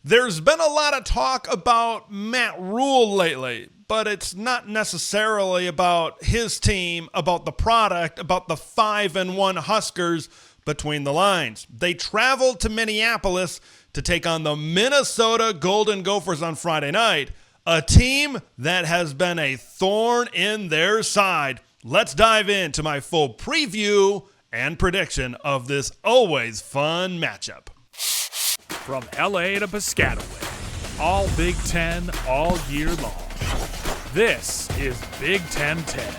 There's been a lot of talk about Matt Rhule lately, but it's not necessarily about his team, about the product, about the 5-1 Huskers between the lines. They traveled to Minneapolis to take on the Minnesota Golden Gophers on Friday night, a team that has been a thorn in their side. Let's dive into my full preview and prediction of this always fun matchup. From LA to Piscataway, all Big Ten all year long. This is Big Ten 10.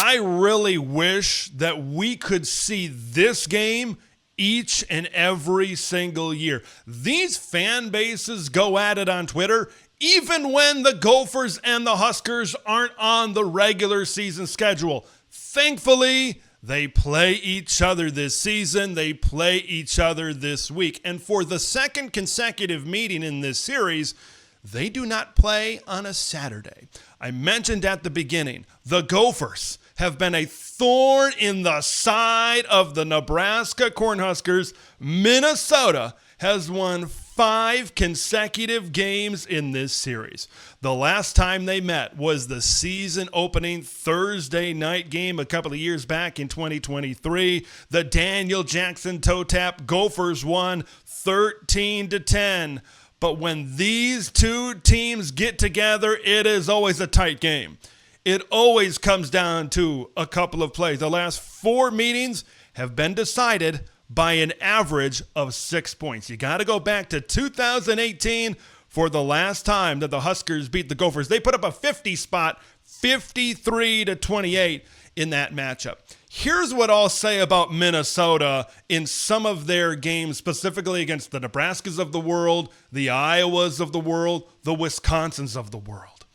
I really wish that we could see this game each and every single year. These fan bases go at it on Twitter even when the Gophers and the Huskers aren't on the regular season schedule. Thankfully, they play each other this season. They play each other this week. And for the second consecutive meeting in this series, they do not play on a Saturday. I mentioned at the beginning, the Gophers have been a thorn in the side of the Nebraska Cornhuskers. Minnesota has won 5 consecutive games in this series. The last time they met was the season opening Thursday night game a couple of years back in 2023. The Daniel Jackson toe tap Gophers won 13-10. But when these two teams get together, it is always a tight game. It always comes down to a couple of plays. The last 4 meetings have been decided by an average of 6 points. You got to go back to 2018 for the last time that the Huskers beat the Gophers. They put up a 50 spot, 53-28 in that matchup. Here's what I'll say about Minnesota in some of their games, specifically against the Nebraskas of the world, the Iowas of the world, the Wisconsins of the world.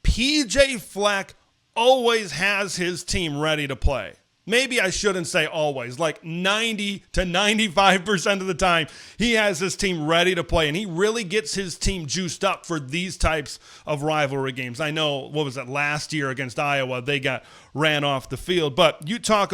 PJ Fleck always has his team ready to play. Maybe I shouldn't say always, like 90 to 95% of the time, he has his team ready to play, and he really gets his team juiced up for these types of rivalry games. I know, what was it, last year against Iowa, they got ran off the field, but you talk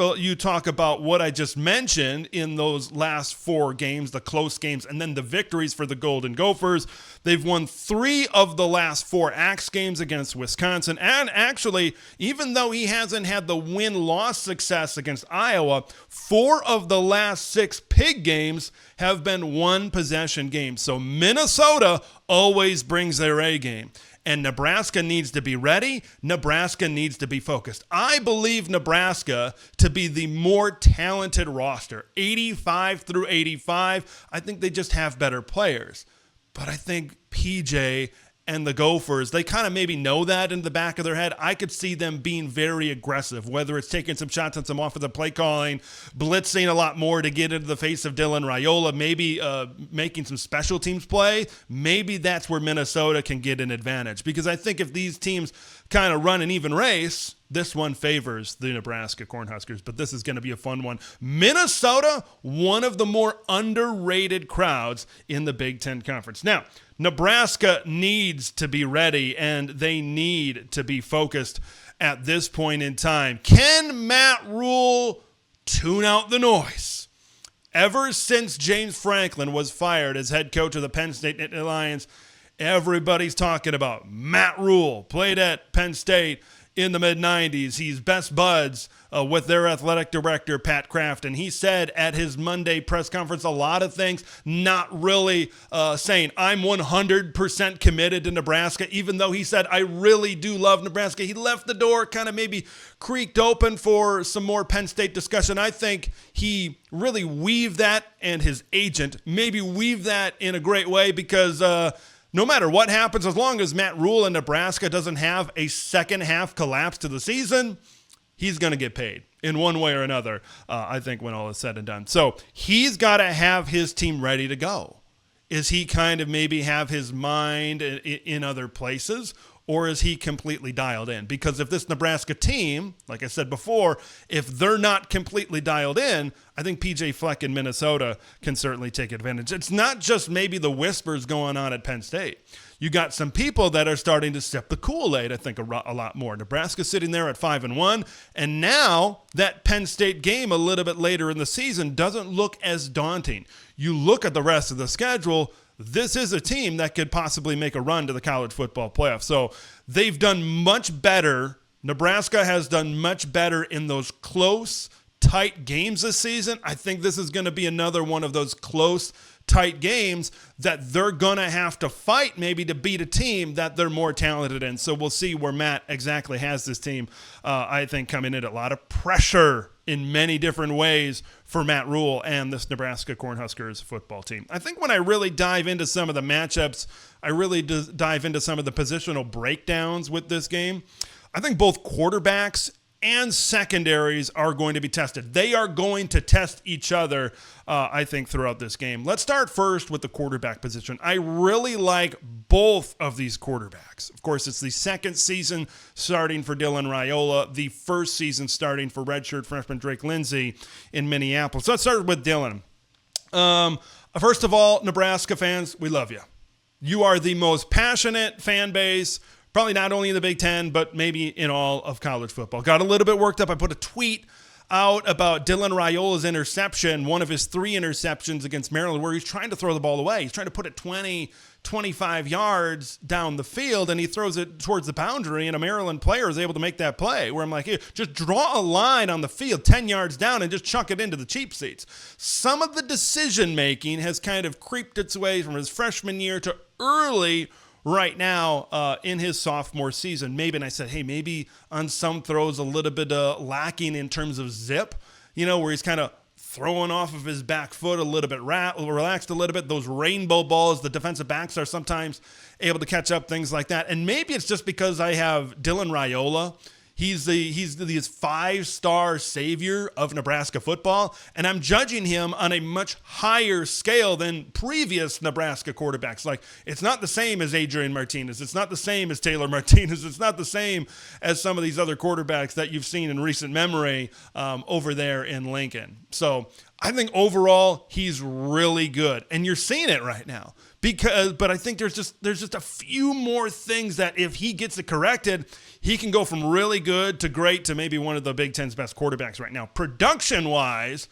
about what I just mentioned in those last 4 games, the close games, and then the victories for the Golden Gophers. They've won 3 of the last 4 Axe games against Wisconsin, and actually, even though he hasn't had the win-loss success against Iowa, 4 of the last 6 Pig games have been one-possession games. So Minnesota always brings their A game. And Nebraska needs to be ready. Nebraska needs to be focused. I believe Nebraska to be the more talented roster, 85 through 85. I think they just have better players. But I think PJ and the Gophers, they kind of maybe know that in the back of their head. I could see them being very aggressive, whether it's taking some shots on some offensive play calling, blitzing a lot more to get into the face of Dylan Raiola, maybe making some special teams play. Maybe that's where Minnesota can get an advantage. Because I think if these teams kind of run an even race, this one favors the Nebraska Cornhuskers, but this is going to be a fun one. Minnesota, one of the more underrated crowds in the Big Ten Conference. Now, Nebraska needs to be ready, and they need to be focused at this point in time. Can Matt Rhule tune out the noise? Ever since James Franklin was fired as head coach of the Penn State Lions, everybody's talking about Matt Rhule, played at Penn State in the mid-90s. He's best buds with their athletic director, Pat Kraft. And he said at his Monday press conference a lot of things, not really saying, I'm 100% committed to Nebraska, even though he said, I really do love Nebraska. He left the door kind of maybe creaked open for some more Penn State discussion. I think he really weaved that, and his agent maybe weaved that in a great way, because no matter what happens, as long as Matt Rhule in Nebraska doesn't have a second half collapse to the season, he's going to get paid in one way or another, I think, when all is said and done. So he's got to have his team ready to go. Is he kind of maybe have his mind in other places? or is he completely dialed in? Because if this Nebraska team, like I said before, if they're not completely dialed in, I think PJ Fleck in Minnesota can certainly take advantage. It's not just maybe the whispers going on at Penn State. You got some people that are starting to sip the Kool-Aid, I think, a lot more. Nebraska sitting there at 5-1, and now that Penn State game a little bit later in the season doesn't look as daunting. You look at the rest of the schedule, this is a team that could possibly make a run to the college football playoff. So they've done much better. Nebraska has done much better in those close, tight games this season. I think this is going to be another one of those close, tight games that they're going to have to fight maybe to beat a team that they're more talented in. So we'll see where Matt exactly has this team, I think, coming in. A lot of pressure in many different ways for Matt Rhule and this Nebraska Cornhuskers football team. I think when I really dive into some of the matchups, I really dive into some of the positional breakdowns with this game, I think both quarterbacks and secondaries are going to be tested. They are going to test each other, I think, throughout this game. Let's start first with the quarterback position. I really like both of these quarterbacks. Of course, it's the second season starting for Dylan Rhule, the first season starting for redshirt freshman Drake Lindsey in Minneapolis. So let's start with Dylan. First of all, Nebraska fans, we love you. You are the most passionate fan base, probably not only in the Big Ten, but maybe in all of college football. Got a little bit worked up. I put a tweet out about Dylan Raiola's interception, one of his 3 interceptions against Maryland, where he's trying to throw the ball away. He's trying to put it 20, 25 yards down the field, and he throws it towards the boundary, and a Maryland player is able to make that play, where I'm like, hey, just draw a line on the field 10 yards down and just chuck it into the cheap seats. Some of the decision-making has kind of creeped its way from his freshman year to early right now in his sophomore season. Maybe, and I said, hey, maybe on some throws a little bit lacking in terms of zip, where he's kind of throwing off of his back foot a little bit, relaxed a little bit. Those rainbow balls, the defensive backs are sometimes able to catch up, things like that. And maybe it's just because I have Dylan Raiola. He's the 5-star savior of Nebraska football, and I'm judging him on a much higher scale than previous Nebraska quarterbacks. Like, it's not the same as Adrian Martinez. It's not the same as Taylor Martinez. It's not the same as some of these other quarterbacks that you've seen in recent memory over there in Lincoln. So I think overall he's really good, and you're seeing it right now. But I think there's just a few more things that if he gets it corrected, he can go from really good to great to maybe one of the Big Ten's best quarterbacks right now. Production-wise,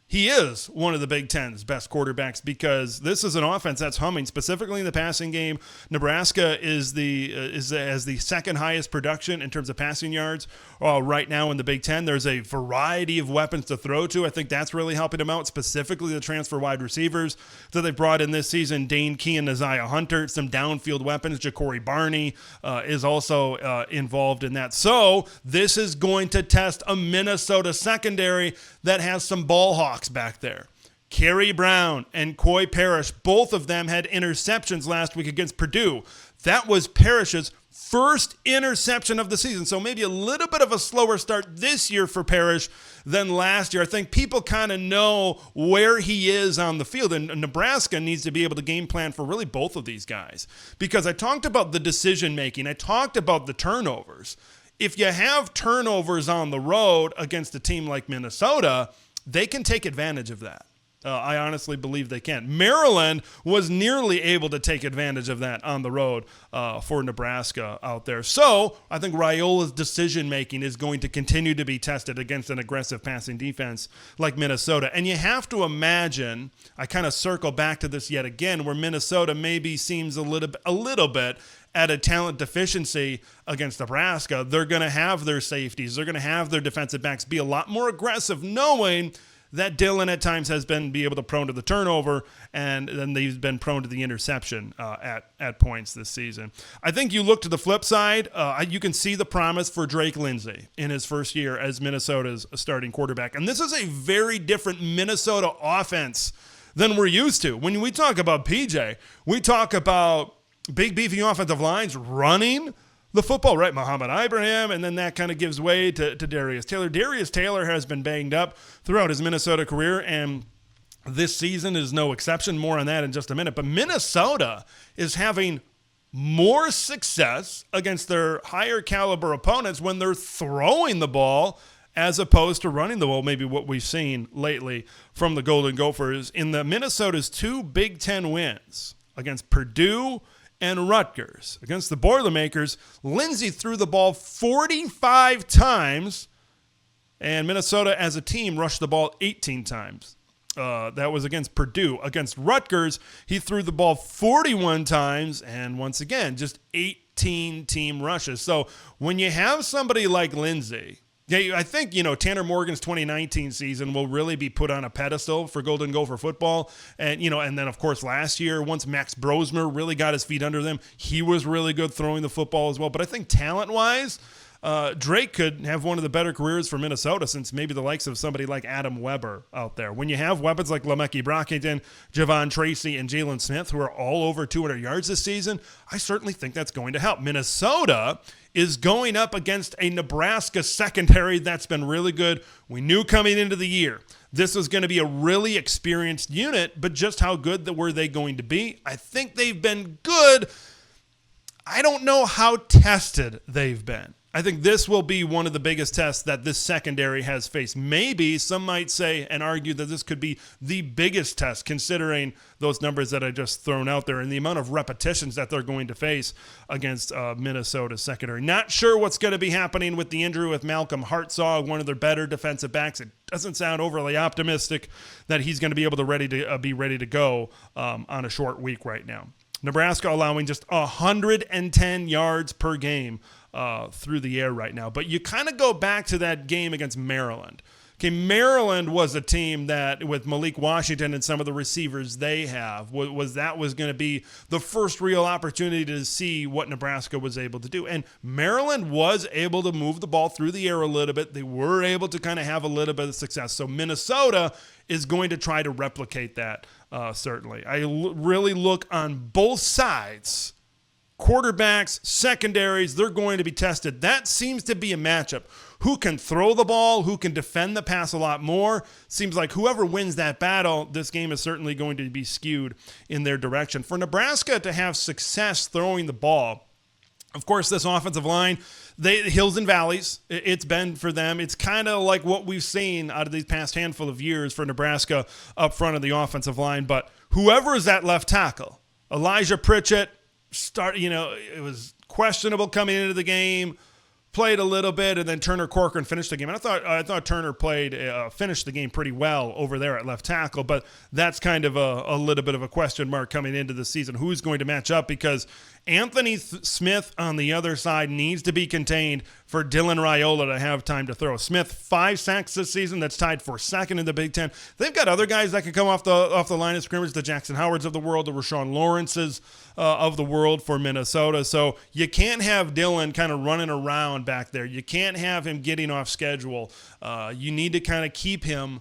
he is one of the Big Ten's best quarterbacks because this is an offense that's humming, specifically in the passing game. Nebraska is the second highest production in terms of passing yards right now in the Big Ten. There's a variety of weapons to throw to. I think that's really helping him out, specifically the transfer wide receivers that they brought in this season. Dane Key and Isaiah Hunter, some downfield weapons. Ja'Cory Barney is also involved in that. So this is going to test a Minnesota secondary that has some ball hawks back there. Kerry Brown and Coy Parrish, both of them had interceptions last week against Purdue. That was Parrish's first interception of the season. So maybe a little bit of a slower start this year for Parrish than last year. I think people kind of know where he is on the field, and Nebraska needs to be able to game plan for really both of these guys. Because I talked about the decision making. I talked about the turnovers. If you have turnovers on the road against a team like Minnesota, they can take advantage of that. I honestly believe they can. Maryland was nearly able to take advantage of that on the road for Nebraska out there. So I think Raiola's decision-making is going to continue to be tested against an aggressive passing defense like Minnesota. And you have to imagine, I kind of circle back to this yet again, where Minnesota maybe seems a little bit at a talent deficiency against Nebraska. They're going to have their safeties. They're going to have their defensive backs be a lot more aggressive, knowing that Dylan at times has been able to prone to the turnover, and then he's been prone to the interception at points this season. I think you look to the flip side, you can see the promise for Drake Lindsey in his first year as Minnesota's starting quarterback. And this is a very different Minnesota offense than we're used to. When we talk about PJ, we talk about big, beefy offensive lines running the football, right? Muhammad Ibrahim, and then that kind of gives way to Darius Taylor. Darius Taylor has been banged up throughout his Minnesota career, and this season is no exception. More on that in just a minute. But Minnesota is having more success against their higher caliber opponents when they're throwing the ball as opposed to running the ball, maybe what we've seen lately from the Golden Gophers in the Minnesota's 2 Big Ten wins against Purdue and Rutgers. Against the Boilermakers, Lindsey threw the ball 45 times, and Minnesota as a team rushed the ball 18 times. That was against Purdue. Against Rutgers, he threw the ball 41 times, and once again, just 18 team rushes. So when you have somebody like Lindsey, yeah, I think, Tanner Morgan's 2019 season will really be put on a pedestal for Golden Gopher football. And, and then, of course, last year, once Max Brosmer really got his feet under them, he was really good throwing the football as well. But I think talent-wise, Drake could have one of the better careers for Minnesota since maybe the likes of somebody like Adam Weber out there. When you have weapons like Lemeki Brockington, Javon Tracy, and Jalen Smith, who are all over 200 yards this season, I certainly think that's going to help. Minnesota is going up against a Nebraska secondary that's been really good. We knew coming into the year this was going to be a really experienced unit, but just how good were they going to be? I think they've been good. I don't know how tested they've been. I think this will be one of the biggest tests that this secondary has faced. Maybe some might say and argue that this could be the biggest test considering those numbers that I just thrown out there and the amount of repetitions that they're going to face against Minnesota's secondary. Not sure what's going to be happening with the injury with Malcolm Hartzog, one of their better defensive backs. It doesn't sound overly optimistic that he's going to be able to be ready to go on a short week right now. Nebraska allowing just 110 yards per game through the air right now. But you kind of go back to that game against Maryland. Okay, Maryland was a team that, with Malik Washington and some of the receivers they have, was going to be the first real opportunity to see what Nebraska was able to do. And Maryland was able to move the ball through the air a little bit. They were able to kind of have a little bit of success. So Minnesota is going to try to replicate that, certainly. I really look on both sides. Quarterbacks, secondaries, they're going to be tested. That seems to be a matchup. Who can throw the ball, who can defend the pass a lot more. Seems like whoever wins that battle, this game is certainly going to be skewed in their direction. For Nebraska to have success throwing the ball, of course, this offensive line, hills and valleys, it's been for them. It's kind of like what we've seen out of these past handful of years for Nebraska up front of the offensive line. But whoever is that left tackle, Elijah Pritchett, it was questionable coming into the game, played a little bit, and then Turner Corcoran finished the game. And I thought Turner finished the game pretty well over there at left tackle, but that's kind of a little bit of a question mark coming into the season. Who's going to match up? Because Anthony Smith on the other side needs to be contained for Dylan Raiola to have time to throw. Smith, 5 sacks this season. That's tied for second in the Big Ten. They've got other guys that can come off the line of scrimmage, the Jackson Howards of the world, the Rashawn Lawrences of the world for Minnesota. So you can't have Dylan kind of running around back there. You can't have him getting off schedule. You need to kind of keep him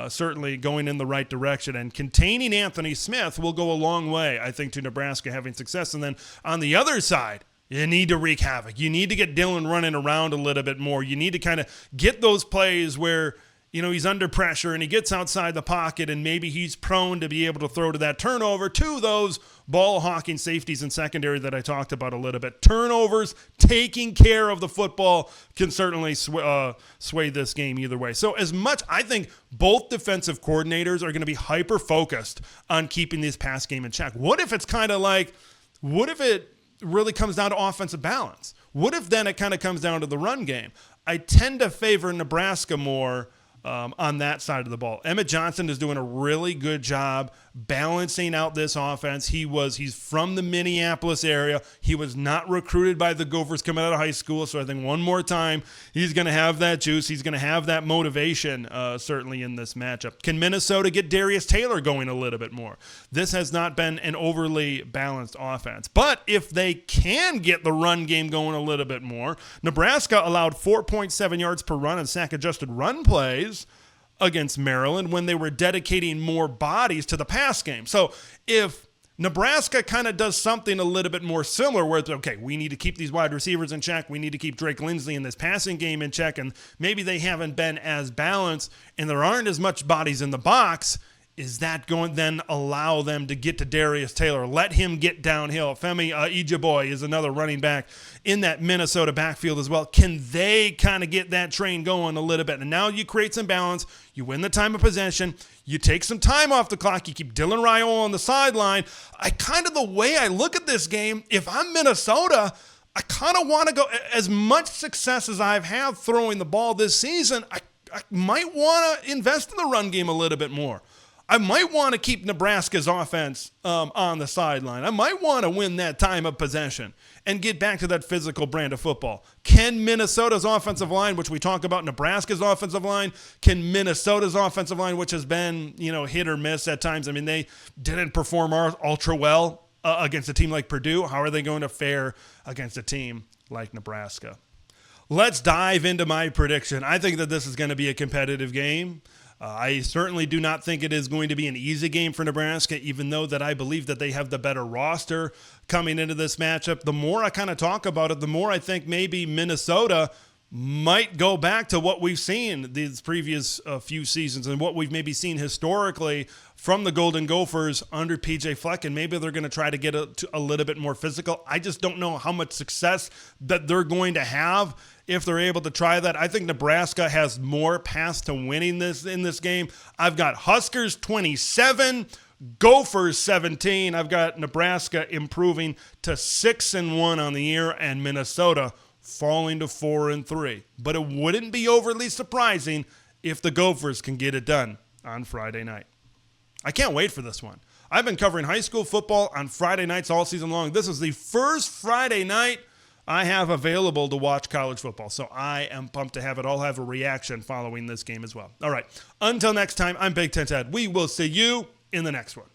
certainly going in the right direction. And containing Anthony Smith will go a long way, I think, to Nebraska having success. And then on the other side, you need to wreak havoc. You need to get Dylan running around a little bit more. You need to kind of get those plays where, he's under pressure and he gets outside the pocket and maybe he's prone to be able to throw to that turnover to those ball-hawking safeties and secondary that I talked about a little bit. Turnovers, taking care of the football can certainly sway this game either way. So as much, I think both defensive coordinators are going to be hyper-focused on keeping this pass game in check. What if it's kind of like, what if it really comes down to offensive balance? What if then it kind of comes down to the run game? I tend to favor Nebraska more on that side of the ball. Emmett Johnson is doing a really good job balancing out this offense. He's from the Minneapolis area. He was not recruited by the Gophers coming out of high school, so I think one more time he's going to have that juice. He's going to have that motivation certainly in this matchup. Can Minnesota get Darius Taylor going a little bit more? This has not been an overly balanced offense, but if they can get the run game going a little bit more, Nebraska allowed 4.7 yards per run and sack-adjusted run plays against Maryland when they were dedicating more bodies to the pass game. So if Nebraska kind of does something a little bit more similar where it's, okay, we need to keep these wide receivers in check, we need to keep Drake Lindsley in this passing game in check, and maybe they haven't been as balanced and there aren't as much bodies in the box, is that going to then allow them to get to Darius Taylor? Let him get downhill. Femi Ijiboy is another running back in that Minnesota backfield as well. Can they kind of get that train going a little bit? And now you create some balance. You win the time of possession. You take some time off the clock. You keep Dylan Raiola on the sideline. The way I look at this game, if I'm Minnesota, I kind of want to go as much success as I've had throwing the ball this season. I might want to invest in the run game a little bit more. I might want to keep Nebraska's offense on the sideline. I might want to win that time of possession and get back to that physical brand of football. Can Minnesota's offensive line, which we talk about Nebraska's offensive line, can Minnesota's offensive line, which has been, hit or miss at times. I mean, they didn't perform ultra well against a team like Purdue. How are they going to fare against a team like Nebraska? Let's dive into my prediction. I think that this is going to be a competitive game. I certainly do not think it is going to be an easy game for Nebraska, even though that I believe that they have the better roster coming into this matchup. The more I kind of talk about it, the more I think maybe Minnesota might go back to what we've seen these previous few seasons and what we've maybe seen historically from the Golden Gophers under P.J. Fleck, and maybe they're going to try to get a little bit more physical. I just don't know how much success that they're going to have if they're able to try that. I think Nebraska has more paths to winning this in this game. I've got Huskers 27, Gophers 17. I've got Nebraska improving to 6-1 on the year, and Minnesota falling to 4-3. But it wouldn't be overly surprising if the Gophers can get it done on Friday night. I can't wait for this one. I've been covering high school football on Friday nights all season long. This is the first Friday night I have available to watch college football, so I am pumped to have it. I'll have a reaction following this game as well. All right, until next time, I'm Big Ten Ted. We will see you in the next one.